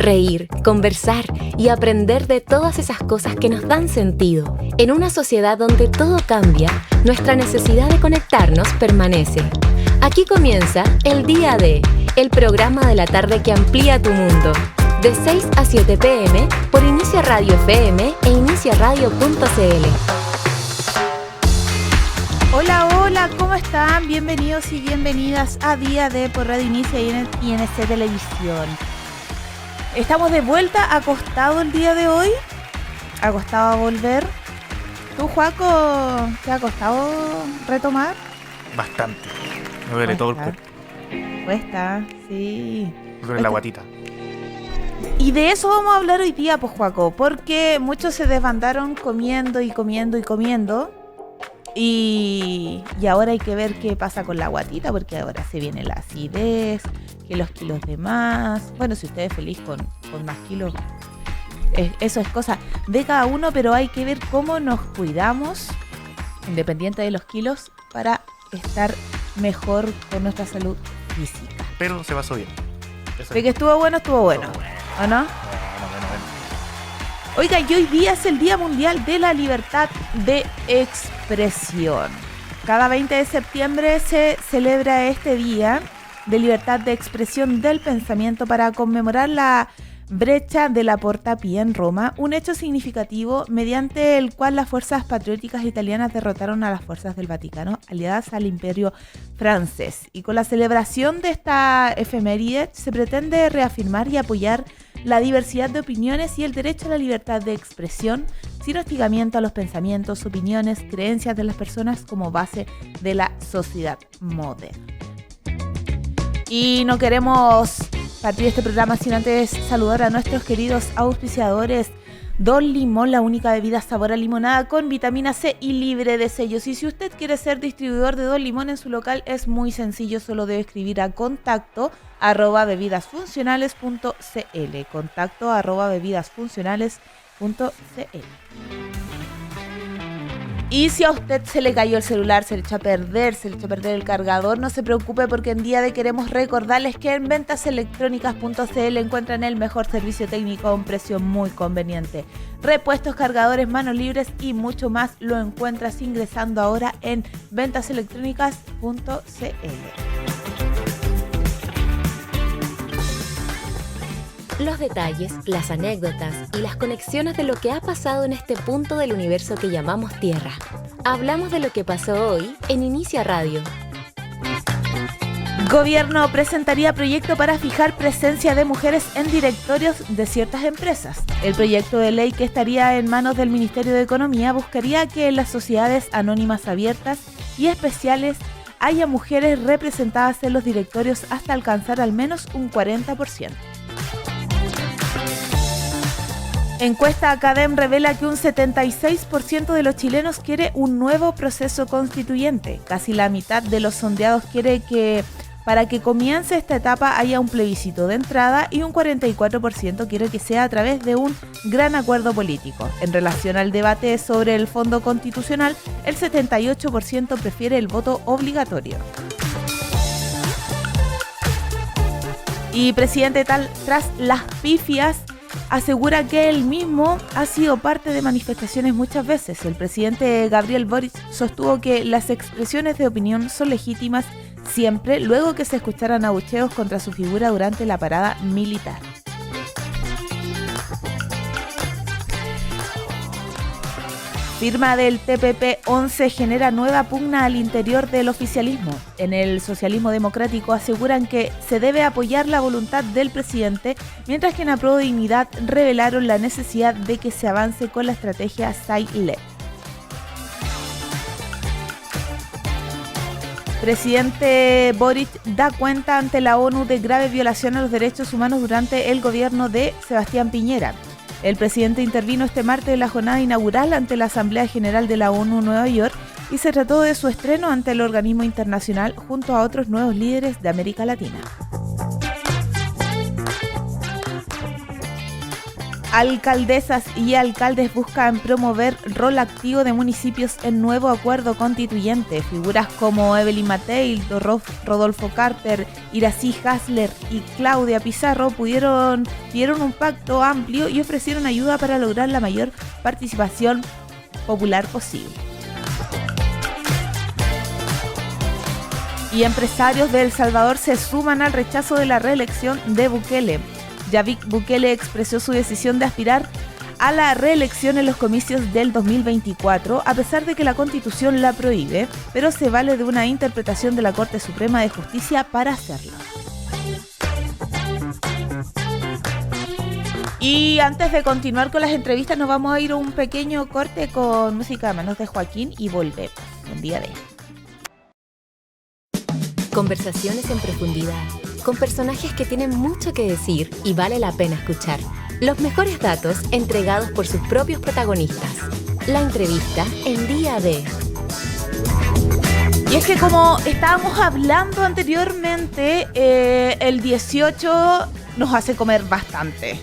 reír, conversar y aprender de todas esas cosas que nos dan sentido. En una sociedad donde todo cambia, nuestra necesidad de conectarnos permanece. Aquí comienza El Día de, el programa de la tarde que amplía tu mundo. De 6 a 7 p.m. por Inicia Radio FM e iniciaradio.cl. Hola, hola, ¿cómo están? Bienvenidos y bienvenidas a Día de por Radio Inicia y INC Televisión. Estamos de vuelta, acostado el día de hoy, acostado a volver. ¿Tú, Joaco, te ha costado retomar? Bastante, me duele todo el cuerpo. Cuesta, sí. Me duele la guatita. Y de eso vamos a hablar hoy día, pues, Joaco, porque muchos se desbandaron comiendo y comiendo y comiendo. Y ahora hay que ver qué pasa con la guatita, porque ahora se viene la acidez, que los kilos de más. Bueno, si usted es feliz con más kilos, eso es cosa de cada uno, pero hay que ver cómo nos cuidamos, independiente de los kilos, para estar mejor con nuestra salud física. Pero se pasó bien. De que estuvo bueno, ¿o no? Oiga, y hoy día es el Día Mundial de la Libertad de Expresión. Cada 20 de septiembre se celebra este Día de Libertad de Expresión del Pensamiento para conmemorar la brecha de la Porta Pía en Roma, un hecho significativo mediante el cual las fuerzas patrióticas italianas derrotaron a las fuerzas del Vaticano aliadas al Imperio francés. Y con la celebración de esta efeméride se pretende reafirmar y apoyar la diversidad de opiniones y el derecho a la libertad de expresión sin hostigamiento a los pensamientos, opiniones, creencias de las personas como base de la sociedad moderna. Y no queremos partir este programa sin antes saludar a nuestros queridos auspiciadores. Don Limón, la única bebida sabor a limonada con vitamina C y libre de sellos. Y si usted quiere ser distribuidor de Don Limón en su local, es muy sencillo, solo debe escribir a contacto@bebidasfuncionales.cl. contacto@bebidasfuncionales.cl. Y si a usted se le cayó el celular, se le echó a perder el cargador, no se preocupe, porque en Día de queremos recordarles que en ventaselectrónicas.cl encuentran el mejor servicio técnico a un precio muy conveniente. Repuestos, cargadores, manos libres y mucho más lo encuentras ingresando ahora en ventaselectrónicas.cl. Los detalles, las anécdotas y las conexiones de lo que ha pasado en este punto del universo que llamamos Tierra. Hablamos de lo que pasó hoy en Inicia Radio. Gobierno presentaría proyecto para fijar presencia de mujeres en directorios de ciertas empresas. El proyecto de ley, que estaría en manos del Ministerio de Economía, buscaría que en las sociedades anónimas abiertas y especiales haya mujeres representadas en los directorios hasta alcanzar al menos un 40%. Encuesta Academ revela que un 76% de los chilenos quiere un nuevo proceso constituyente. Casi la mitad de los sondeados quiere que para que comience esta etapa haya un plebiscito de entrada y un 44% quiere que sea a través de un gran acuerdo político. En relación al debate sobre el fondo constitucional, el 78% prefiere el voto obligatorio. Y presidente tras las pifias, asegura que él mismo ha sido parte de manifestaciones muchas veces. El presidente Gabriel Boric sostuvo que las expresiones de opinión son legítimas siempre, luego que se escucharan abucheos contra su figura durante la parada militar. Firma del TPP-11 genera nueva pugna al interior del oficialismo. En el socialismo democrático aseguran que se debe apoyar la voluntad del presidente, mientras que en Apruebo Dignidad revelaron la necesidad de que se avance con la estrategia SAI-LED. Presidente Boric da cuenta ante la ONU de grave violación a los derechos humanos durante el gobierno de Sebastián Piñera. El presidente intervino este martes en la jornada inaugural ante la Asamblea General de la ONU en Nueva York y se trató de su estreno ante el organismo internacional junto a otros nuevos líderes de América Latina. Alcaldesas y alcaldes buscan promover rol activo de municipios en nuevo acuerdo constituyente. Figuras como Evelyn Matei, Rodolfo Carter, Iracy Hasler y Claudia Pizarro dieron un pacto amplio y ofrecieron ayuda para lograr la mayor participación popular posible. Y empresarios de El Salvador se suman al rechazo de la reelección de Bukele. Yavick Bukele expresó su decisión de aspirar a la reelección en los comicios del 2024, a pesar de que la Constitución la prohíbe, pero se vale de una interpretación de la Corte Suprema de Justicia para hacerlo. Y antes de continuar con las entrevistas, nos vamos a ir a un pequeño corte con música de manos de Joaquín y volvemos. Buen día de Conversaciones en profundidad, con personajes que tienen mucho que decir y vale la pena escuchar. Los mejores datos entregados por sus propios protagonistas. La entrevista en Día D. Y es que como estábamos hablando anteriormente, el 18 nos hace comer bastante.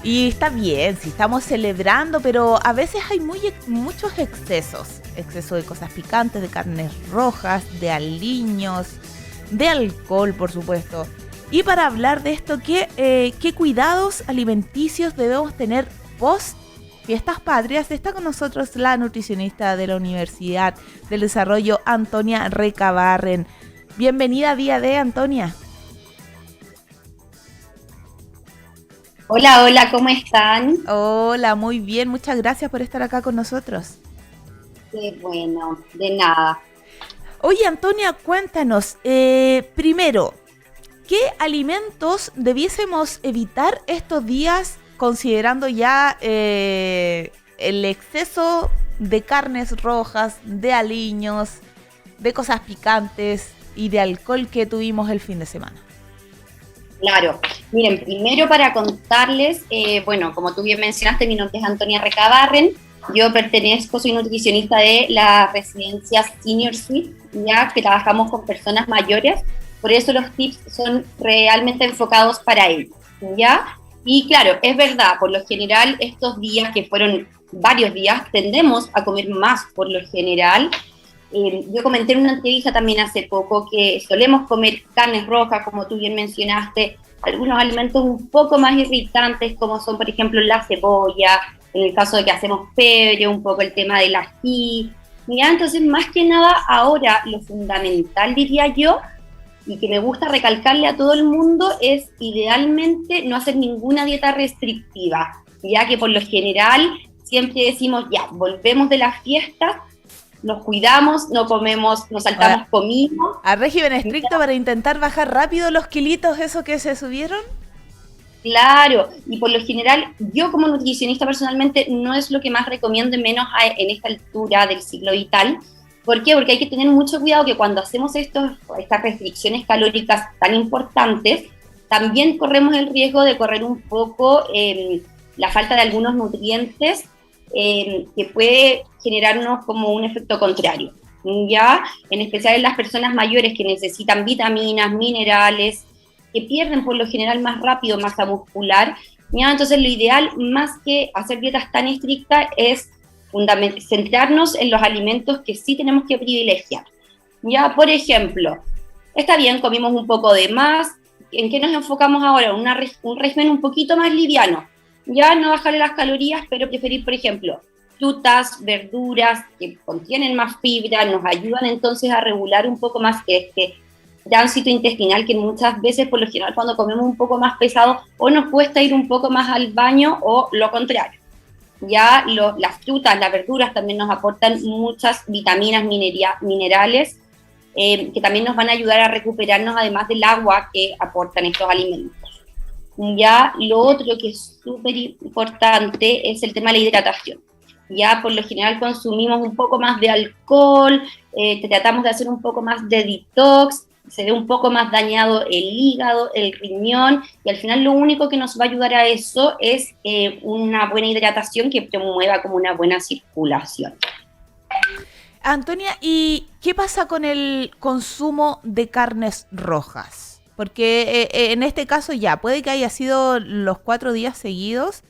Y está bien, si estamos celebrando, pero a veces hay muchos excesos. Exceso de cosas picantes, de carnes rojas, de aliños, de alcohol, por supuesto. Y para hablar de esto, ¿qué cuidados alimenticios debemos tener post Fiestas Patrias? Está con nosotros la nutricionista de la Universidad del Desarrollo, Antonia Recabarren. Bienvenida a Día D, Antonia. Hola, hola, ¿cómo están? Hola, muy bien, muchas gracias por estar acá con nosotros. Qué bueno, de nada. Oye, Antonia, cuéntanos, primero, ¿qué alimentos debiésemos evitar estos días considerando ya el exceso de carnes rojas, de aliños, de cosas picantes y de alcohol que tuvimos el fin de semana? Claro, miren, primero para contarles, bueno, como tú bien mencionaste, mi nombre es Antonia Recabarren, yo soy nutricionista de la residencia Senior Suite, ya que trabajamos con personas mayores, por eso los tips son realmente enfocados para ellos, ¿ya? Y claro, es verdad, por lo general estos días, que fueron varios días, tendemos a comer más por lo general. Yo comenté en una entrevista también hace poco que solemos comer carnes rojas, como tú bien mencionaste, algunos alimentos un poco más irritantes, como son, por ejemplo, la cebolla, en el caso de que hacemos pebre, un poco el tema del ají. Mira, entonces, más que nada, ahora lo fundamental, diría yo, y que me gusta recalcarle a todo el mundo, es idealmente no hacer ninguna dieta restrictiva, ya que por lo general siempre decimos, ya, volvemos de las fiestas, nos cuidamos, no comemos, nos saltamos comida. ¿A régimen estricto para intentar bajar rápido los kilitos esos que se subieron? Claro, y por lo general, yo como nutricionista personalmente no es lo que más recomiendo, menos en esta altura del ciclo vital. ¿Por qué? Porque hay que tener mucho cuidado que cuando hacemos estas restricciones calóricas tan importantes, también corremos el riesgo de correr un poco la falta de algunos nutrientes que puede generarnos como un efecto contrario, ya en especial en las personas mayores que necesitan vitaminas, minerales, que pierden por lo general más rápido masa muscular, ya. Entonces lo ideal, más que hacer dietas tan estrictas, es centrarnos en los alimentos que sí tenemos que privilegiar, ya. Por ejemplo, está bien, comimos un poco de más, ¿en qué nos enfocamos ahora? Un régimen un poquito más liviano, ya, no bajarle las calorías, pero preferir, por ejemplo, frutas, verduras que contienen más fibra, nos ayudan entonces a regular un poco más este tránsito intestinal, que muchas veces, por lo general, cuando comemos un poco más pesado, o nos cuesta ir un poco más al baño, o lo contrario. Ya las frutas, las verduras también nos aportan muchas vitaminas, minerales, que también nos van a ayudar a recuperarnos, además del agua que aportan estos alimentos. Ya lo otro que es súper importante es el tema de la hidratación. Ya por lo general consumimos un poco más de alcohol, tratamos de hacer un poco más de detox, se ve un poco más dañado el hígado, el riñón, y al final lo único que nos va a ayudar a eso es una buena hidratación que promueva como una buena circulación. Antonia, ¿y qué pasa con el consumo de carnes rojas? Porque en este caso ya, puede que haya sido los 4 días seguidos,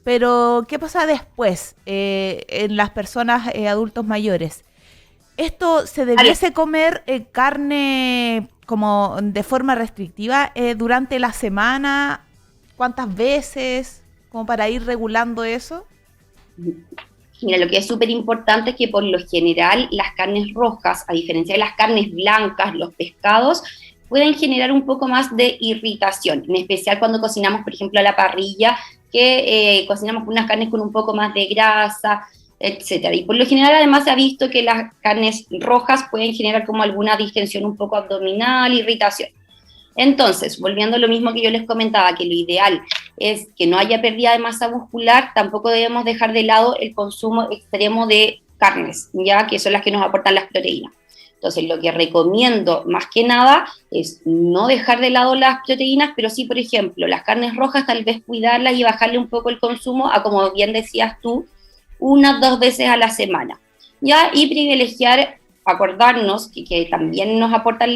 pero ¿qué pasa después en las personas adultos mayores? ¿Esto se debiese comer carne como de forma restrictiva durante la semana? ¿Cuántas veces? Como para ir regulando eso. Mira, lo que es súper importante es que por lo general las carnes rojas, a diferencia de las carnes blancas, los pescados, pueden generar un poco más de irritación, en especial cuando cocinamos, por ejemplo, a la parrilla, que cocinamos unas carnes con un poco más de grasa, etcétera. Y por lo general además se ha visto que las carnes rojas pueden generar como alguna distensión un poco abdominal, irritación. Entonces, volviendo a lo mismo que yo les comentaba, que lo ideal es que no haya pérdida de masa muscular, tampoco debemos dejar de lado el consumo extremo de carnes, ya que son las que nos aportan las proteínas. Entonces, lo que recomiendo más que nada es no dejar de lado las proteínas, pero sí, por ejemplo, las carnes rojas tal vez cuidarlas y bajarle un poco el consumo a, como bien decías tú, 1 o 2 veces a la semana, ¿ya? Y privilegiar, acordarnos que también nos aportan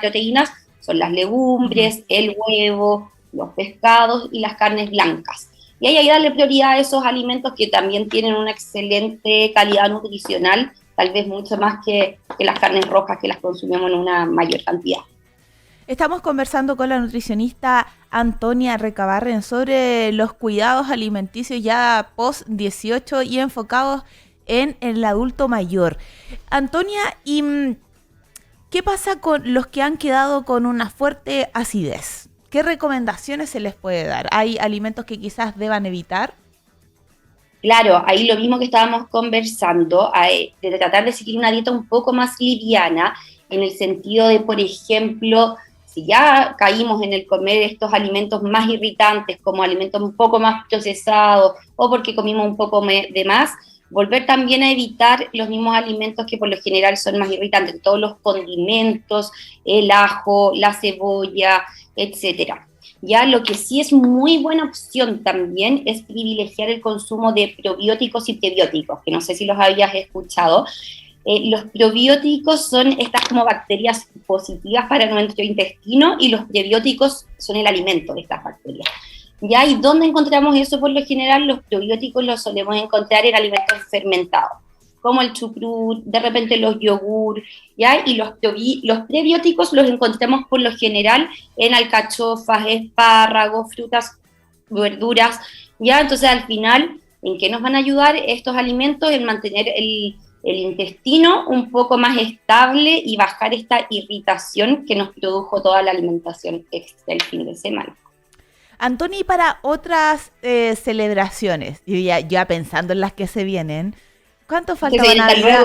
proteínas, son las legumbres, el huevo, los pescados y las carnes blancas. Y ahí hay que darle prioridad a esos alimentos que también tienen una excelente calidad nutricional, tal vez mucho más que las carnes rojas que las consumimos en una mayor cantidad. Estamos conversando con la nutricionista Antonia Recabarren sobre los cuidados alimenticios ya post-18 y enfocados en el adulto mayor. Antonia, ¿y qué pasa con los que han quedado con una fuerte acidez? ¿Qué recomendaciones se les puede dar? ¿Hay alimentos que quizás deban evitar? Claro, ahí lo mismo que estábamos conversando, de tratar de seguir una dieta un poco más liviana, en el sentido de, por ejemplo, si ya caímos en el comer estos alimentos más irritantes, como alimentos un poco más procesados, o porque comimos un poco de más, volver también a evitar los mismos alimentos que por lo general son más irritantes, todos los condimentos, el ajo, la cebolla, etcétera. Ya lo que sí es muy buena opción también es privilegiar el consumo de probióticos y prebióticos, que no sé si los habías escuchado. Los probióticos son estas como bacterias positivas para nuestro intestino y los prebióticos son el alimento de estas bacterias. ¿Ya? ¿Y dónde encontramos eso? Por lo general, los probióticos los solemos encontrar en alimentos fermentados, como el chucrut, de repente los yogur, ¿ya? Y los prebióticos los encontramos por lo general en alcachofas, espárragos, frutas, verduras, ¿ya? Entonces, al final, ¿en qué nos van a ayudar estos alimentos? En mantener el intestino un poco más estable y bajar esta irritación que nos produjo toda la alimentación extra el fin de semana. Antoni, para otras celebraciones, yo ya pensando en las que se vienen, ¿cuánto falta para Navidad?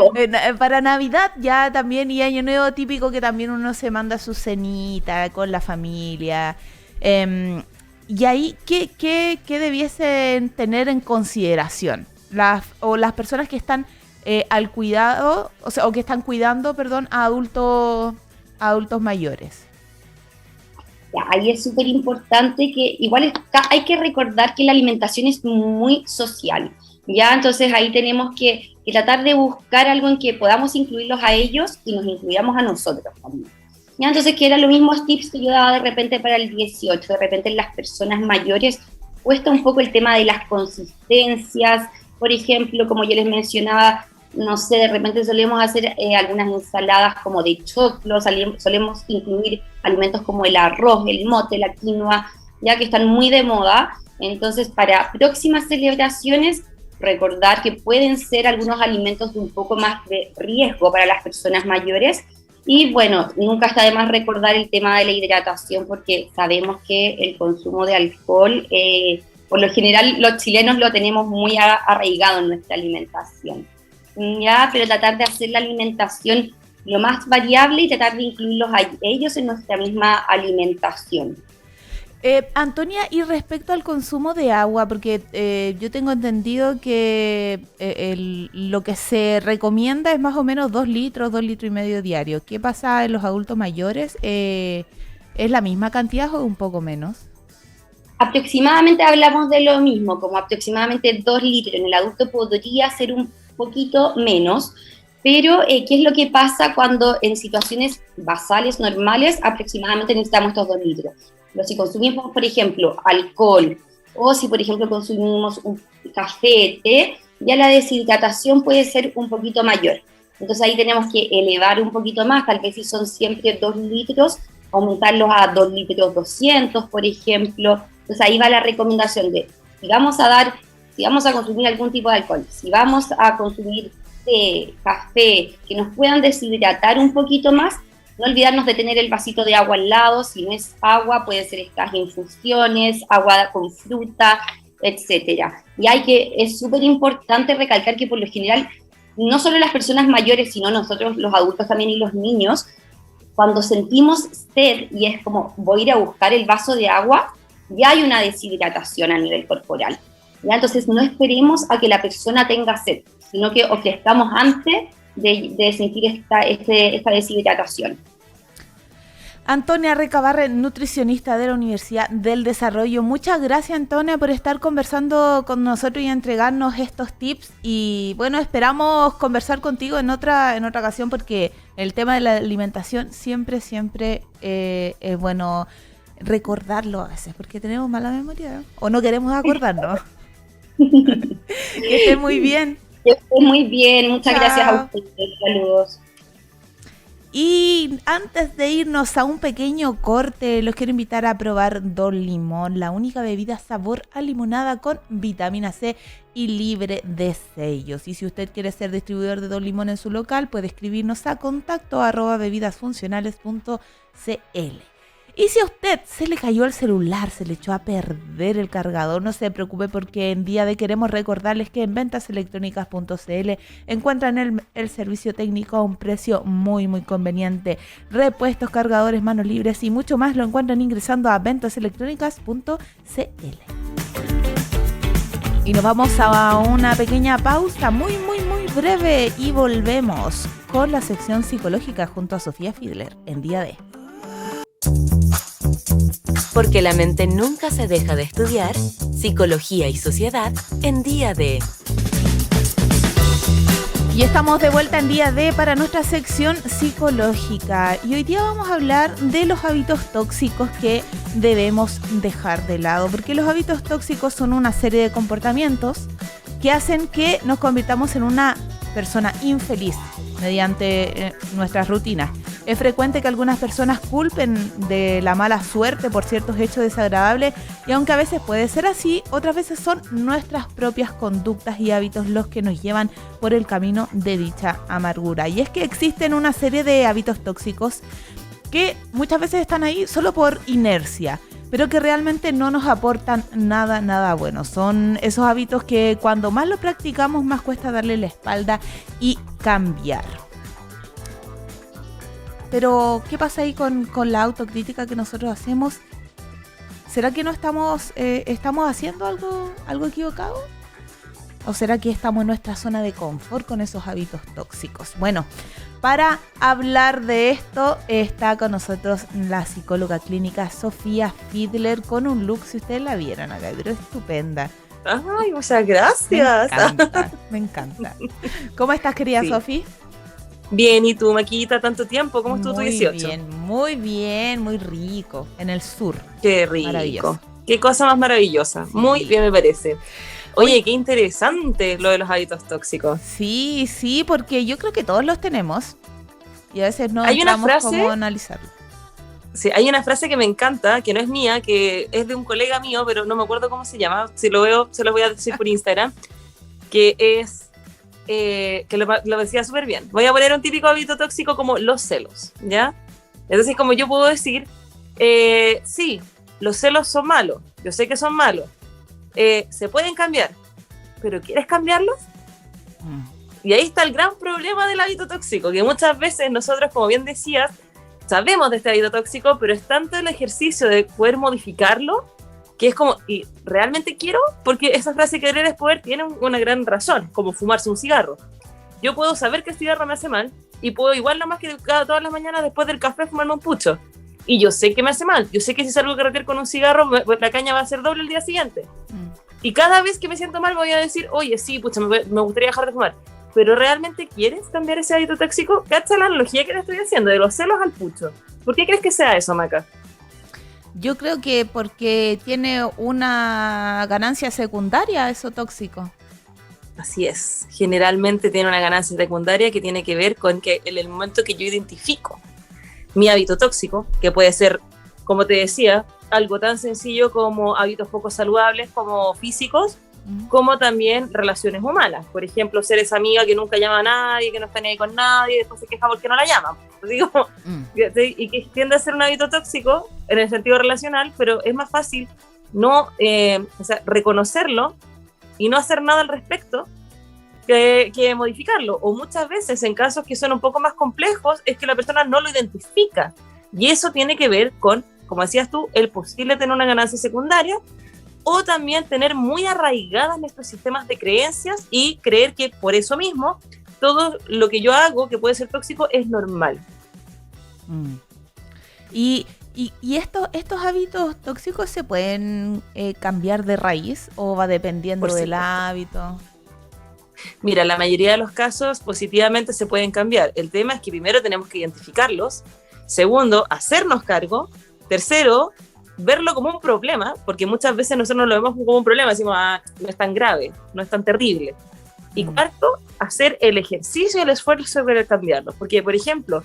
Para Navidad ya también, y Año Nuevo típico que también uno se manda su cenita con la familia. Y ahí, ¿qué debiesen tener en consideración las personas que están al cuidado, o que están cuidando, a adultos mayores? Ahí es súper importante que igual hay que recordar que la alimentación es muy social, ¿ya? Entonces ahí tenemos que tratar de buscar algo en que podamos incluirlos a ellos y nos incluyamos a nosotros también, ¿ya? Entonces, que eran los mismos tips que yo daba de repente para el 18, de repente en las personas mayores cuesta un poco el tema de las consistencias, por ejemplo, como yo les mencionaba, no sé, de repente solemos hacer algunas ensaladas como de choclo, solemos incluir alimentos como el arroz, el mote, la quinoa, ya que están muy de moda. Entonces, para próximas celebraciones, recordar que pueden ser algunos alimentos de un poco más de riesgo para las personas mayores. Y bueno, nunca está de más recordar el tema de la hidratación, porque sabemos que el consumo de alcohol, por lo general los chilenos lo tenemos muy arraigado en nuestra alimentación. Ya, pero tratar de hacer la alimentación lo más variable y tratar de incluirlos a ellos en nuestra misma alimentación. Antonia, y respecto al consumo de agua, porque yo tengo entendido que lo que se recomienda es más o menos 2 litros y medio diarios. ¿Qué pasa en los adultos mayores? ¿Es la misma cantidad o un poco menos? Aproximadamente hablamos de lo mismo, como aproximadamente 2 litros. En el adulto podría ser un poquito menos, pero ¿qué es lo que pasa cuando en situaciones basales, normales, aproximadamente necesitamos estos 2 litros? Pero si consumimos, por ejemplo, alcohol, o si, por ejemplo, consumimos un café, té, ya la deshidratación puede ser un poquito mayor. Entonces ahí tenemos que elevar un poquito más, tal vez si son siempre 2 litros, aumentarlos a 2 litros 200, por ejemplo. Entonces ahí va la recomendación de, si vamos a consumir algún tipo de alcohol, si vamos a consumir té, café, que nos puedan deshidratar un poquito más, no olvidarnos de tener el vasito de agua al lado. Si no es agua, puede ser estas infusiones, agua con fruta, etcétera. Es súper importante recalcar que por lo general, no solo las personas mayores, sino nosotros los adultos también y los niños, cuando sentimos sed y es como voy a ir a buscar el vaso de agua, ya hay una deshidratación a nivel corporal. ¿Ya? Entonces no esperemos a que la persona tenga sed, sino que ofrezcamos antes de sentir esta deshidratación. Antonia Recabarre, nutricionista de la Universidad del Desarrollo. Muchas gracias, Antonia, por estar conversando con nosotros y entregarnos estos tips. Y bueno, esperamos conversar contigo en otra ocasión, porque el tema de la alimentación siempre es bueno recordarlo a veces, porque tenemos mala memoria, ¿no? O no queremos acordarnos. Que esté muy bien. Que esté muy bien, muchas Chao. Gracias a ustedes, saludos. Y antes de irnos a un pequeño corte, los quiero invitar a probar Don Limón, la única bebida sabor a limonada con vitamina C y libre de sellos. Y si usted quiere ser distribuidor de Don Limón en su local, puede escribirnos a contacto@bebidasfuncionales.cl. Y si a usted se le cayó el celular, se le echó a perder el cargador, no se preocupe, porque en Día D queremos recordarles que en ventaselectronicas.cl encuentran el servicio técnico a un precio muy conveniente. Repuestos, cargadores, manos libres y mucho más lo encuentran ingresando a ventaselectronicas.cl. Y nos vamos a una pequeña pausa muy breve y volvemos con la sección psicológica junto a Sofía Fiedler en Día D. Porque la mente nunca se deja de estudiar, Psicología y Sociedad en Día D. Y estamos de vuelta en Día D para nuestra sección psicológica. Y hoy día vamos a hablar de los hábitos tóxicos que debemos dejar de lado. Porque los hábitos tóxicos son una serie de comportamientos que hacen que nos convirtamos en una persona infeliz mediante nuestras rutinas. Es frecuente que algunas personas culpen de la mala suerte por ciertos hechos desagradables, y aunque a veces puede ser así, otras veces son nuestras propias conductas y hábitos los que nos llevan por el camino de dicha amargura. Y es que existen una serie de hábitos tóxicos que muchas veces están ahí solo por inercia, pero que realmente no nos aportan nada bueno. Son esos hábitos que cuando más lo practicamos, más cuesta darle la espalda y cambiar. Pero, ¿qué pasa ahí con la autocrítica que nosotros hacemos? ¿Será que no estamos haciendo algo equivocado? ¿O será que estamos en nuestra zona de confort con esos hábitos tóxicos? Bueno, para hablar de esto está con nosotros la psicóloga clínica Sofía Fiedler con un look, si ustedes la vieran acá, pero estupenda. Ay, muchas gracias. Me encanta. ¿Cómo estás, querida Sofi? Bien, ¿y tú, Maquita? ¿Tanto tiempo? ¿Cómo estuvo tu 18? Muy bien, muy rico. En el sur. Qué rico. Maravilloso. Qué cosa más maravillosa. Sí. Muy bien, me parece. Oye, qué interesante lo de los hábitos tóxicos. Sí, porque yo creo que todos los tenemos y a veces no sabemos cómo analizarlo. Sí, hay una frase que me encanta, que no es mía, que es de un colega mío, pero no me acuerdo cómo se llama. Si lo veo, se lo voy a decir por Instagram, que es... que lo decía súper bien. Voy a poner un típico hábito tóxico como los celos, ¿ya? Entonces, como yo puedo decir, sí, los celos son malos, yo sé que son malos, se pueden cambiar, pero ¿quieres cambiarlos? Y ahí está el gran problema del hábito tóxico, que muchas veces nosotros, como bien decías, sabemos de este hábito tóxico, pero es tanto el ejercicio de poder modificarlo, que es como, ¿y realmente quiero? Porque esa frase querer es poder tiene una gran razón, como fumarse un cigarro. Yo puedo saber que el cigarro me hace mal, y puedo igual nomás que todas las mañanas después del café fumarme un pucho. Y yo sé que me hace mal, yo sé que si salgo a carretear con un cigarro, la caña va a ser doble el día siguiente. Y cada vez que me siento mal voy a decir, oye, sí, pucha, me gustaría dejar de fumar. Pero ¿realmente quieres cambiar ese hábito tóxico? ¿Cacha la analogía que te estoy haciendo de los celos al pucho? ¿Por qué crees que sea eso, Maca? Yo creo que porque tiene una ganancia secundaria eso tóxico. Así es, generalmente tiene una ganancia secundaria que tiene que ver con que en el momento que yo identifico mi hábito tóxico, que puede ser, como te decía, algo tan sencillo como hábitos poco saludables como físicos, como también relaciones humanas. Por ejemplo, ser esa amiga que nunca llama a nadie, que no está ni ahí con nadie, y después se queja porque no la llaman. Digo, y que tiende a ser un hábito tóxico en el sentido relacional, pero es más fácil no, reconocerlo y no hacer nada al respecto que modificarlo. O muchas veces, en casos que son un poco más complejos, es que la persona no lo identifica. Y eso tiene que ver con, como decías tú, el posible tener una ganancia secundaria, o también tener muy arraigadas nuestros sistemas de creencias y creer que por eso mismo todo lo que yo hago que puede ser tóxico es normal. ¿Y estos hábitos tóxicos se pueden cambiar de raíz o va dependiendo del hábito? Mira, la mayoría de los casos positivamente se pueden cambiar. El tema es que primero tenemos que identificarlos, segundo, hacernos cargo, tercero, verlo como un problema, porque muchas veces nosotros lo vemos como un problema, decimos, no es tan grave, no es tan terrible. Y cuarto, hacer el ejercicio y el esfuerzo para cambiarlo. Porque, por ejemplo,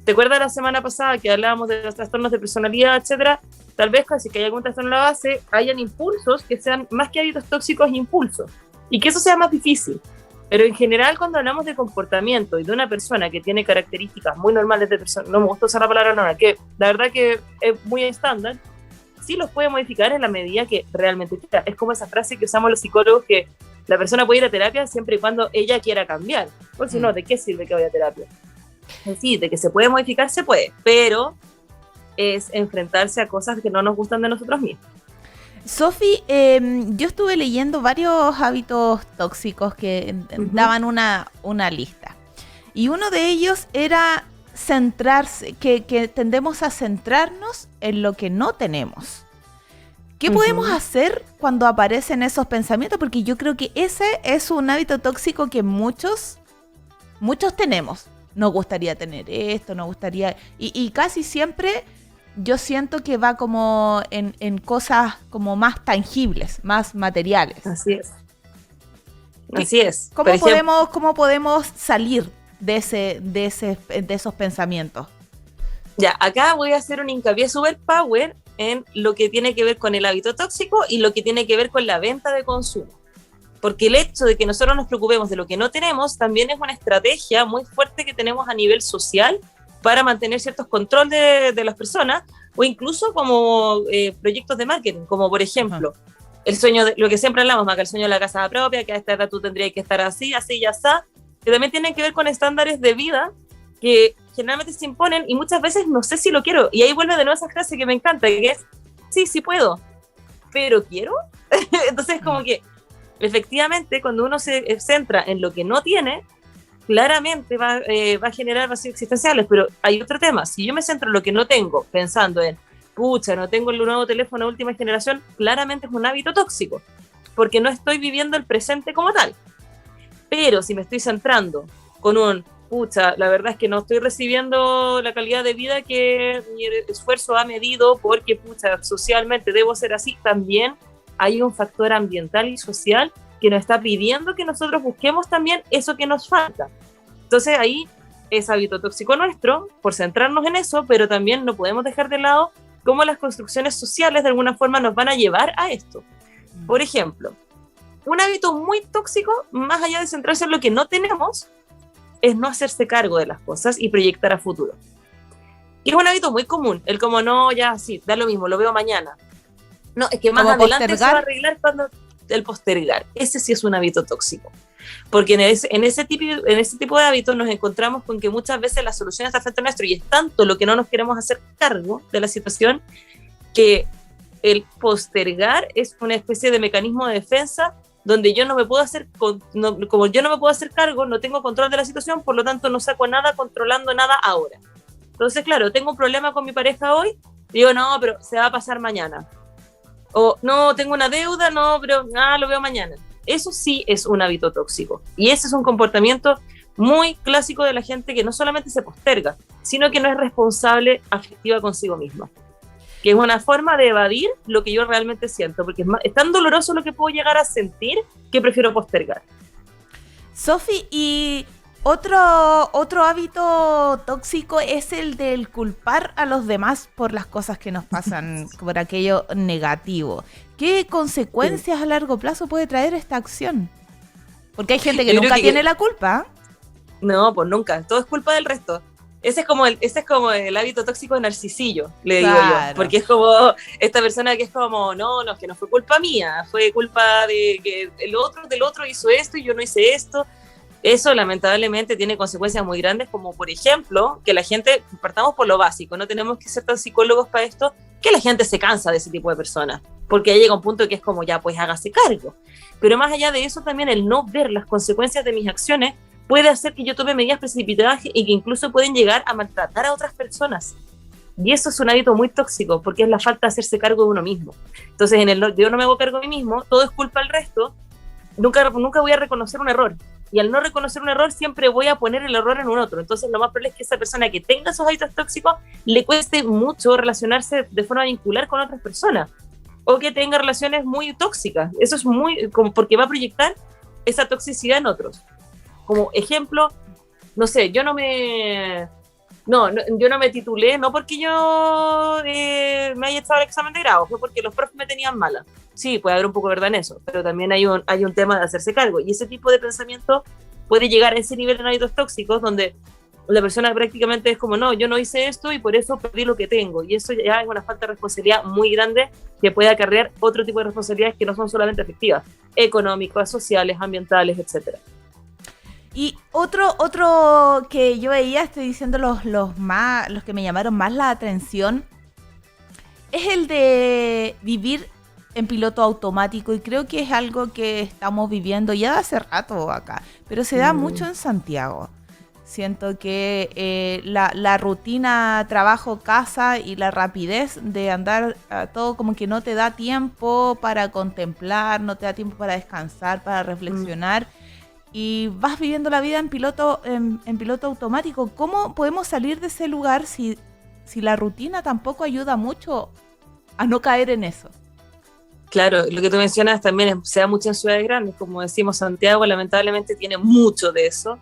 ¿te acuerdas la semana pasada que hablábamos de los trastornos de personalidad, etcétera? Tal vez casi que hay algún trastorno en la base, hayan impulsos que sean más que hábitos tóxicos, impulsos. Y que eso sea más difícil. Pero en general, cuando hablamos de comportamiento y de una persona que tiene características muy normales de persona, no me gusta usar la palabra normal, que la verdad que es muy estándar, sí los puede modificar en la medida que realmente quiera. Es como esa frase que usamos los psicólogos, que la persona puede ir a terapia siempre y cuando ella quiera cambiar. Por si no, ¿de qué sirve que vaya a terapia? Sí, de que se puede modificar, se puede, pero es enfrentarse a cosas que no nos gustan de nosotros mismos. Sofi, yo estuve leyendo varios hábitos tóxicos que daban una lista. Y uno de ellos era centrarse, que tendemos a centrarnos en lo que no tenemos. ¿Qué podemos hacer cuando aparecen esos pensamientos? Porque yo creo que ese es un hábito tóxico que muchos tenemos. Nos gustaría tener esto, nos gustaría... Y casi siempre yo siento que va como en cosas como más tangibles, más materiales. Así es. Así es. ¿Cómo podemos salir de esos pensamientos? Ya, acá voy a hacer un hincapié super power en lo que tiene que ver con el hábito tóxico y lo que tiene que ver con la venta de consumo. Porque el hecho de que nosotros nos preocupemos de lo que no tenemos también es una estrategia muy fuerte que tenemos a nivel social para mantener ciertos controles de las personas, o incluso como proyectos de marketing, como por ejemplo, el sueño de lo que siempre hablamos, Maca, el sueño de la casa propia, que a esta edad tú tendrías que estar así y así, que también tienen que ver con estándares de vida que generalmente se imponen y muchas veces no sé si lo quiero. Y ahí vuelve de nuevo esa frase que me encanta, que es, sí puedo, pero ¿quiero? Entonces como que efectivamente cuando uno se centra en lo que no tiene, claramente va a generar vacíos existenciales. Pero hay otro tema, si yo me centro en lo que no tengo, pensando en, pucha, no tengo el nuevo teléfono de última generación, claramente es un hábito tóxico, porque no estoy viviendo el presente como tal. Pero si me estoy centrando con un, pucha, la verdad es que no estoy recibiendo la calidad de vida que mi esfuerzo ha medido porque, pucha, socialmente debo ser así, también hay un factor ambiental y social que nos está pidiendo que nosotros busquemos también eso que nos falta. Entonces ahí es hábito tóxico nuestro, por centrarnos en eso, pero también no podemos dejar de lado cómo las construcciones sociales de alguna forma nos van a llevar a esto. Por ejemplo, un hábito muy tóxico, más allá de centrarse en lo que no tenemos, es no hacerse cargo de las cosas y proyectar a futuro. Y es un hábito muy común, el como no, ya sí, da lo mismo, lo veo mañana. No, es que más adelante se va a arreglar cuando el postergar. Ese sí es un hábito tóxico. Porque en ese tipo de hábitos nos encontramos con que muchas veces la solución está frente a nuestro y es tanto lo que no nos queremos hacer cargo de la situación que el postergar es una especie de mecanismo de defensa donde yo no me puedo hacer, como yo no me puedo hacer cargo, no tengo control de la situación, por lo tanto no saco nada controlando nada ahora. Entonces, claro, tengo un problema con mi pareja hoy, digo, no, pero se va a pasar mañana. O no, tengo una deuda, no, pero lo veo mañana. Eso sí es un hábito tóxico. Y ese es un comportamiento muy clásico de la gente que no solamente se posterga, sino que no es responsable afectiva consigo misma. que es una forma de evadir lo que yo realmente siento, porque es tan doloroso lo que puedo llegar a sentir que prefiero postergar. Sofi, y otro hábito tóxico es el del culpar a los demás por las cosas que nos pasan, por aquello negativo. ¿Qué consecuencias a largo plazo puede traer esta acción? Porque hay gente que Yo creo nunca que- tiene la culpa. No, pues nunca, todo es culpa del resto. Ese es como el hábito tóxico de narcisillo, le digo Claro. yo, porque es como esta persona que es como, no, es que no fue culpa mía, fue culpa de que del otro hizo esto y yo no hice esto. Eso lamentablemente tiene consecuencias muy grandes, como por ejemplo, que la gente, partamos por lo básico, no tenemos que ser tan psicólogos para esto, que la gente se cansa de ese tipo de personas, porque ya llega un punto que es como, ya, pues hágase cargo. Pero más allá de eso, también el no ver las consecuencias de mis acciones puede hacer que yo tome medidas precipitadas y que incluso pueden llegar a maltratar a otras personas. Y eso es un hábito muy tóxico, porque es la falta de hacerse cargo de uno mismo. Entonces, yo no me hago cargo de mí mismo, todo es culpa del resto, nunca voy a reconocer un error. Y al no reconocer un error, siempre voy a poner el error en un otro. Entonces, lo más probable es que esa persona que tenga esos hábitos tóxicos le cueste mucho relacionarse de forma vincular con otras personas. O que tenga relaciones muy tóxicas. Eso es como porque va a proyectar esa toxicidad en otros. Como ejemplo, no sé, yo no me titulé, no porque yo me haya echado el examen de grado, fue porque los profes me tenían mala. Sí, puede haber un poco de verdad en eso, pero también hay un tema de hacerse cargo. Y ese tipo de pensamiento puede llegar a ese nivel de hábitos tóxicos donde la persona prácticamente es como, no, yo no hice esto y por eso perdí lo que tengo. Y eso ya es una falta de responsabilidad muy grande que puede acarrear otro tipo de responsabilidades que no son solamente afectivas, económicas, sociales, ambientales, etcétera. Y otro que yo veía, estoy diciendo los que me llamaron más la atención, es el de vivir en piloto automático, y creo que es algo que estamos viviendo ya de hace rato acá, pero se da mucho en Santiago. Siento que la rutina trabajo-casa y la rapidez de andar todo como que no te da tiempo para contemplar, no te da tiempo para descansar, para reflexionar. Y vas viviendo la vida en piloto automático. ¿Cómo podemos salir de ese lugar si la rutina tampoco ayuda mucho a no caer en eso? Claro, lo que tú mencionas también se da mucho en ciudades grandes, como decimos, Santiago lamentablemente tiene mucho de eso.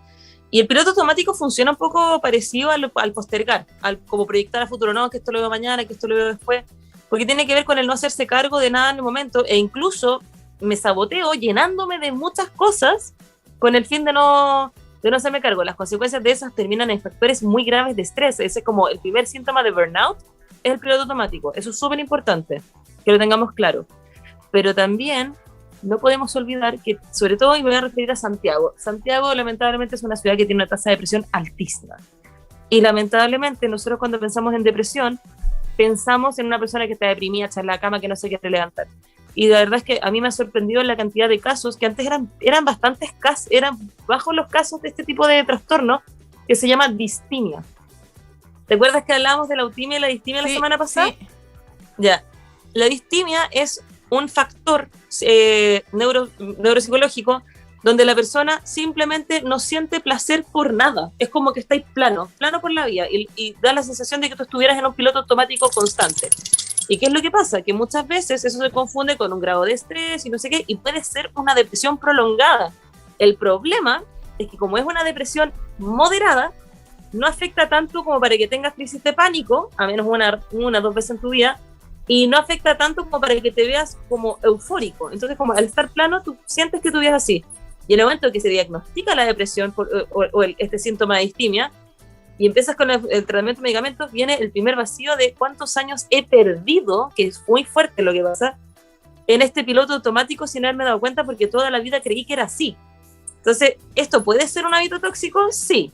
Y el piloto automático funciona un poco parecido al postergar, al como proyectar a futuro, no, que esto lo veo mañana, que esto lo veo después, porque tiene que ver con el no hacerse cargo de nada en el momento, e incluso me saboteo llenándome de muchas cosas con el fin de no hacerme cargo. Las consecuencias de esas terminan en factores muy graves de estrés. Ese es como el primer síntoma de burnout, es el piloto automático. Eso es súper importante, que lo tengamos claro. Pero también no podemos olvidar que, sobre todo, y me voy a referir a Santiago. Santiago, lamentablemente, es una ciudad que tiene una tasa de depresión altísima. Y lamentablemente, nosotros cuando pensamos en depresión, pensamos en una persona que está deprimida, echada en la cama, que no se quiere levantar. Y la verdad es que a mí me ha sorprendido la cantidad de casos que antes eran bastantes casos, eran bajos los casos de este tipo de trastorno que se llama distimia. ¿Te acuerdas que hablábamos de la eutimia y la distimia la semana pasada? Sí. Ya. La distimia es un factor neuropsicológico donde la persona simplemente no siente placer por nada. Es como que estáis plano por la vida y da la sensación de que tú estuvieras en un piloto automático constante. ¿Y qué es lo que pasa? Que muchas veces eso se confunde con un grado de estrés y no sé qué, y puede ser una depresión prolongada. El problema es que como es una depresión moderada, no afecta tanto como para que tengas crisis de pánico, a menos una 2 veces en tu vida, y no afecta tanto como para que te veas como eufórico. Entonces, como al estar plano, tú sientes que tú vives así. Y en el momento que se diagnostica la depresión este síntoma de distimia, y empiezas con el tratamiento de medicamentos, viene el primer vacío de cuántos años he perdido, que es muy fuerte lo que pasa, en este piloto automático sin haberme dado cuenta porque toda la vida creí que era así. Entonces, ¿esto puede ser un hábito tóxico? Sí,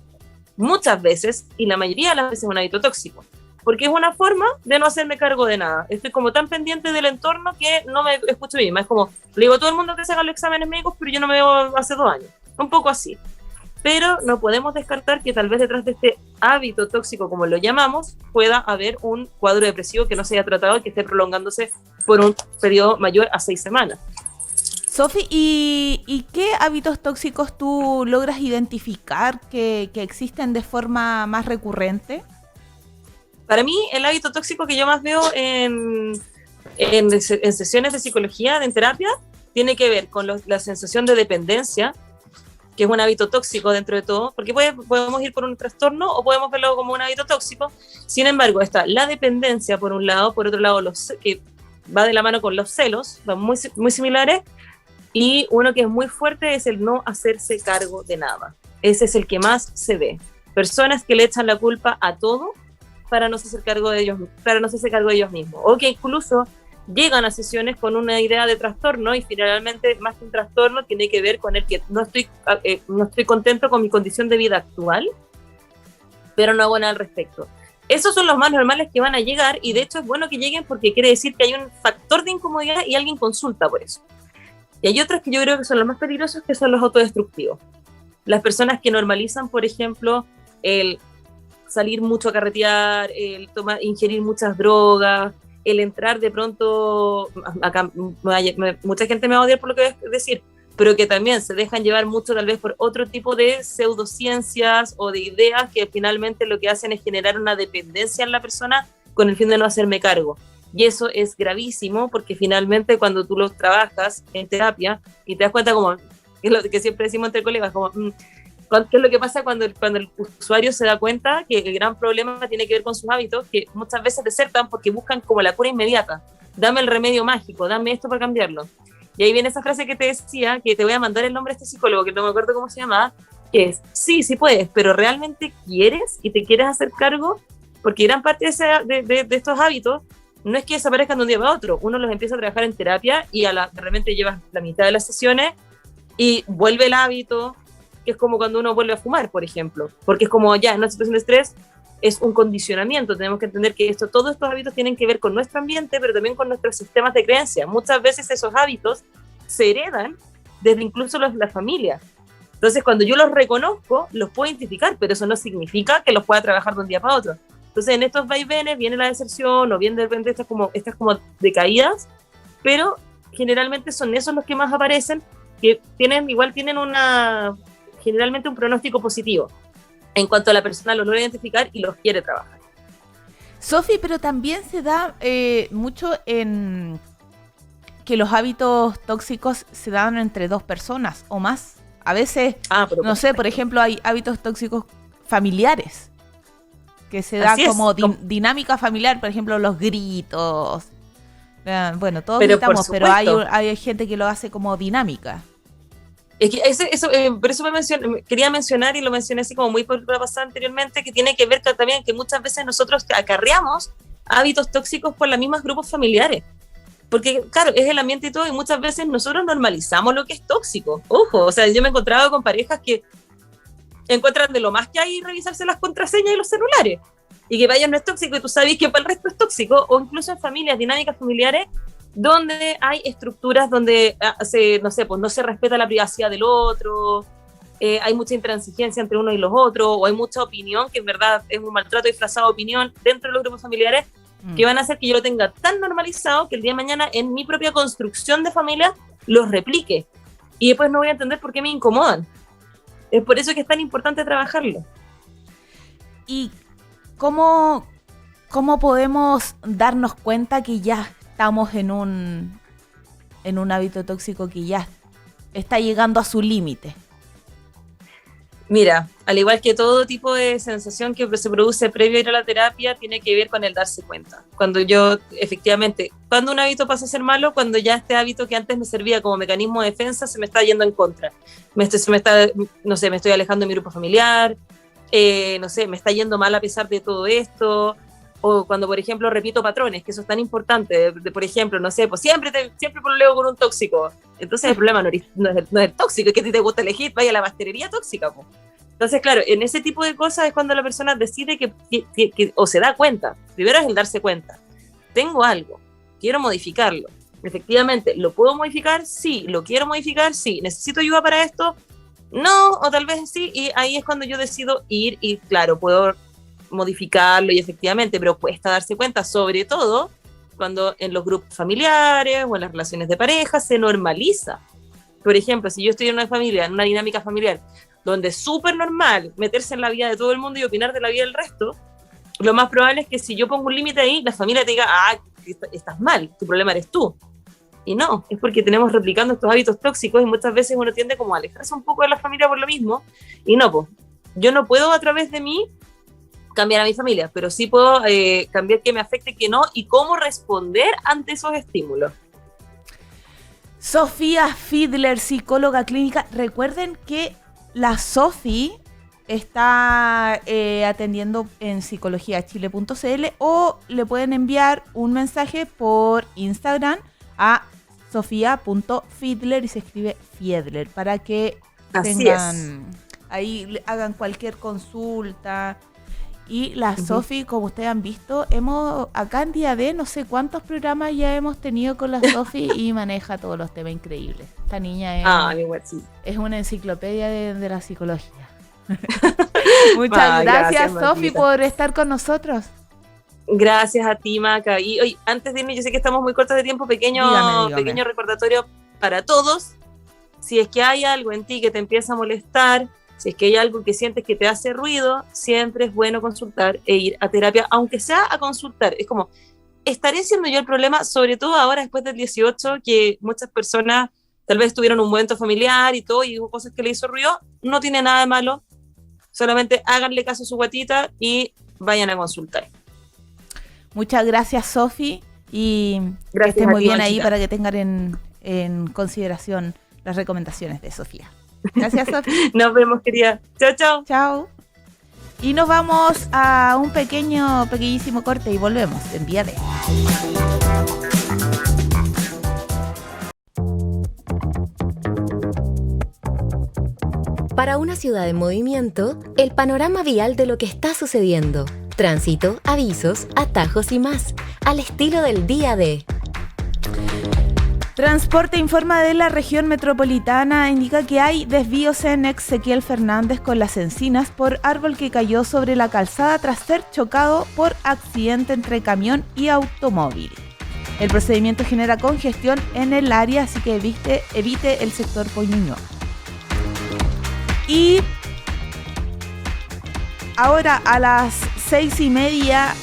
muchas veces, y la mayoría de las veces es un hábito tóxico, porque es una forma de no hacerme cargo de nada. Estoy como tan pendiente del entorno que no me escucho bien. Es como, le digo a todo el mundo que se haga los exámenes médicos, pero yo no me veo hace 2 años. Un poco así. Pero no podemos descartar que tal vez detrás de este hábito tóxico, como lo llamamos, pueda haber un cuadro depresivo que no se haya tratado y que esté prolongándose por un periodo mayor a 6 semanas. Sofi, ¿y qué hábitos tóxicos tú logras identificar que existen de forma más recurrente? Para mí, el hábito tóxico que yo más veo en sesiones de psicología, en terapia, tiene que ver con la sensación de dependencia, que es un hábito tóxico dentro de todo, porque podemos ir por un trastorno o podemos verlo como un hábito tóxico. Sin embargo, está la dependencia por un lado, por otro lado, que va de la mano con los celos, van muy, muy similares, y uno que es muy fuerte es el no hacerse cargo de nada. Ese es el que más se ve. Personas que le echan la culpa a todo para no hacerse cargo de ellos mismos, o que incluso llegan a sesiones con una idea de trastorno y finalmente, más que un trastorno, tiene que ver con el que no estoy contento con mi condición de vida actual, pero no hago nada al respecto. Esos son los más normales que van a llegar, y de hecho es bueno que lleguen porque quiere decir que hay un factor de incomodidad y alguien consulta por eso. Y hay otros que yo creo que son los más peligrosos, que son los autodestructivos. Las personas que normalizan, por ejemplo, el salir mucho a carretear, el ingerir muchas drogas, el entrar de pronto, acá mucha gente me va a odiar por lo que voy a decir, pero que también se dejan llevar mucho tal vez por otro tipo de pseudociencias o de ideas que finalmente lo que hacen es generar una dependencia en la persona con el fin de no hacerme cargo. Y eso es gravísimo, porque finalmente cuando tú lo trabajas en terapia y te das cuenta, como es lo que siempre decimos entre colegas, como ¿qué es lo que pasa cuando el usuario se da cuenta que el gran problema tiene que ver con sus hábitos, que muchas veces desertan porque buscan como la cura inmediata? Dame el remedio mágico, dame esto para cambiarlo. Y ahí viene esa frase que te decía, que te voy a mandar el nombre de este psicólogo, que no me acuerdo cómo se llamaba, que es, sí puedes, pero ¿realmente quieres y te quieres hacer cargo? Porque gran parte de estos hábitos no es que desaparezcan de un día para otro. Uno los empieza a trabajar en terapia y de repente llevas la mitad de las sesiones y vuelve el hábito, que es como cuando uno vuelve a fumar, por ejemplo, porque es como ya en una situación de estrés es un condicionamiento. Tenemos que entender que todos estos hábitos tienen que ver con nuestro ambiente, pero también con nuestros sistemas de creencia. Muchas veces esos hábitos se heredan desde incluso la familia. Entonces, cuando yo los reconozco, los puedo identificar, pero eso no significa que los pueda trabajar de un día para otro. Entonces, en estos vaivenes viene la deserción, o bien de repente estas como decaídas, pero generalmente son esos los que más aparecen, que tienen generalmente un pronóstico positivo en cuanto a la persona lo logra identificar y los quiere trabajar. Sofi, pero también se da mucho en que los hábitos tóxicos se dan entre dos personas o más. A veces, no sé, por ejemplo, hay hábitos tóxicos familiares, que se da como dinámica familiar, por ejemplo, los gritos. Bueno, todos gritamos, pero hay gente que lo hace como dinámica. Es que por eso quería mencionar, y lo mencioné así como muy por la pasada anteriormente, que tiene que ver también que muchas veces nosotros acarreamos hábitos tóxicos por los mismos grupos familiares. Porque, claro, es el ambiente y todo, y muchas veces nosotros normalizamos lo que es tóxico. Ojo, o sea, yo me he encontrado con parejas que encuentran de lo más que hay revisarse las contraseñas y los celulares, y que para ellos no es tóxico, y tú sabes que para el resto es tóxico, o incluso en familias, dinámicas familiares, donde hay estructuras donde no se respeta la privacidad del otro, hay mucha intransigencia entre uno y los otros, o hay mucha opinión, que en verdad es un maltrato disfrazado de opinión dentro de los grupos familiares, que van a hacer que yo lo tenga tan normalizado que el día de mañana en mi propia construcción de familia los replique, y después no voy a entender por qué me incomodan. Es por eso que es tan importante trabajarlo. ¿Y cómo podemos darnos cuenta que ya estamos en un hábito tóxico que ya está llegando a su límite? Mira, al igual que todo tipo de sensación que se produce previo a ir a la terapia, tiene que ver con el darse cuenta. Cuando un hábito pasa a ser malo, cuando ya este hábito que antes me servía como mecanismo de defensa se me está yendo en contra. Me estoy alejando de mi grupo familiar, me está yendo mal a pesar de todo esto. O cuando, por ejemplo, repito patrones, que eso es tan importante, por ejemplo, pues siempre pololeo con un tóxico. Entonces el problema no es el tóxico, es que a ti te gusta elegir, vaya a la pastelería tóxica, po. Entonces, claro, en ese tipo de cosas es cuando la persona decide que o se da cuenta. Primero es el darse cuenta. Tengo algo, quiero modificarlo. Efectivamente, ¿lo puedo modificar? Sí. ¿Lo quiero modificar? Sí. ¿Necesito ayuda para esto? No, o tal vez sí. Y ahí es cuando yo decido ir y, claro, puedo modificarlo y efectivamente, pero cuesta darse cuenta, sobre todo cuando en los grupos familiares o en las relaciones de pareja se normaliza. Por ejemplo, si yo estoy en una familia, en una dinámica familiar, donde es súper normal meterse en la vida de todo el mundo y opinar de la vida del resto, lo más probable es que si yo pongo un límite ahí, la familia te diga, estás mal, tu problema eres tú. Y no, es porque tenemos replicando estos hábitos tóxicos y muchas veces uno tiende como a alejarse un poco de la familia por lo mismo. Y no, pues, yo no puedo a través de mí cambiar a mi familia, pero sí puedo cambiar qué me afecte, qué no, y cómo responder ante esos estímulos. Sofía Fiedler, psicóloga clínica. Recuerden que la Sofi está atendiendo en psicologiachile.cl o le pueden enviar un mensaje por Instagram a sofia.fiedler y se escribe Fiedler para que tengan ahí, hagan cualquier consulta. Y la Sofi, como ustedes han visto, acá en Día D, no sé cuántos programas ya hemos tenido con la Sofi y maneja todos los temas increíbles. Esta niña es una enciclopedia de la psicología. Muchas gracias, Sofi, por estar con nosotros. Gracias a ti, Maca. Y hoy, antes de irme, yo sé que estamos muy cortos de tiempo, dígame. Pequeño recordatorio para todos. Si es que hay algo en ti que te empieza a molestar, si es que hay algo que sientes que te hace ruido, siempre es bueno consultar e ir a terapia, aunque sea a consultar. Es como, ¿estaré siendo yo el problema? Sobre todo ahora, después del 18, que muchas personas tal vez tuvieron un momento familiar y todo, y hubo cosas que le hizo ruido. No tiene nada de malo. Solamente háganle caso a su guatita y vayan a consultar. Muchas gracias, Sofi, y que estén muy bien ahí para que tengan en consideración las recomendaciones de Sofía. Gracias, Sofi. Nos vemos, querida. Chao, chao. Chao. Y nos vamos a un pequeñísimo corte y volvemos en Día D. Para una ciudad en movimiento, el panorama vial de lo que está sucediendo. Tránsito, avisos, atajos y más, al estilo del Día D. Transporte informa de la región metropolitana, indica que hay desvíos en Ezequiel Fernández con Las Encinas por árbol que cayó sobre la calzada tras ser chocado por accidente entre camión y automóvil. El procedimiento genera congestión en el área, así que evite el sector Poñuñoa. Y ahora a las 6:30,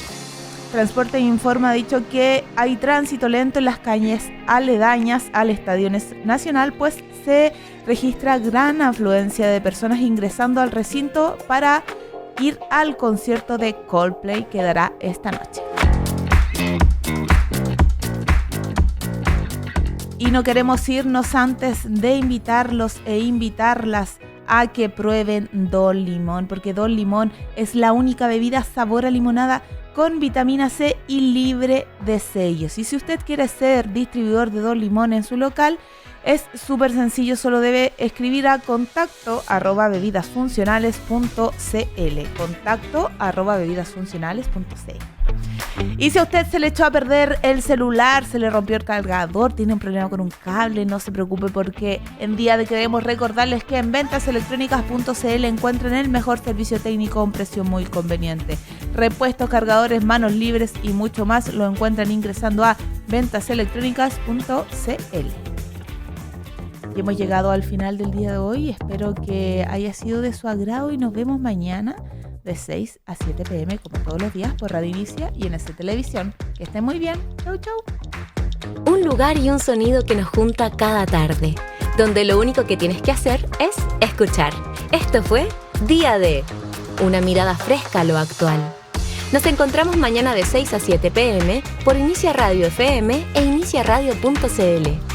Transporte informa, ha dicho que hay tránsito lento en las calles aledañas al Estadio Nacional, pues se registra gran afluencia de personas ingresando al recinto para ir al concierto de Coldplay que dará esta noche. Y no queremos irnos antes de invitarlos e invitarlas a que prueben Don Limón, porque Don Limón es la única bebida sabor a limonada con vitamina C y libre de sellos. Y si usted quiere ser distribuidor de Don Limón en su local, es súper sencillo, solo debe escribir a contacto@bebidasfuncionales.cl, contacto@bebidasfuncionales.cl. Y si a usted se le echó a perder el celular, se le rompió el cargador, tiene un problema con un cable, no se preocupe, porque en Día de queremos recordarles que en ventaselectronicas.cl encuentran el mejor servicio técnico a un precio muy conveniente. Repuestos, cargadores, manos libres y mucho más lo encuentran ingresando a ventaselectronicas.cl. Y hemos llegado al final del día de hoy. Espero que haya sido de su agrado y nos vemos mañana de 6 a 7 p.m. como todos los días por Radio Inicia y en NS Televisión. Que estén muy bien. Chau, chau. Un lugar y un sonido que nos junta cada tarde, donde lo único que tienes que hacer es escuchar. Esto fue Día D, una mirada fresca a lo actual. Nos encontramos mañana de 6 a 7 p.m. por Inicia Radio FM e iniciaradio.cl.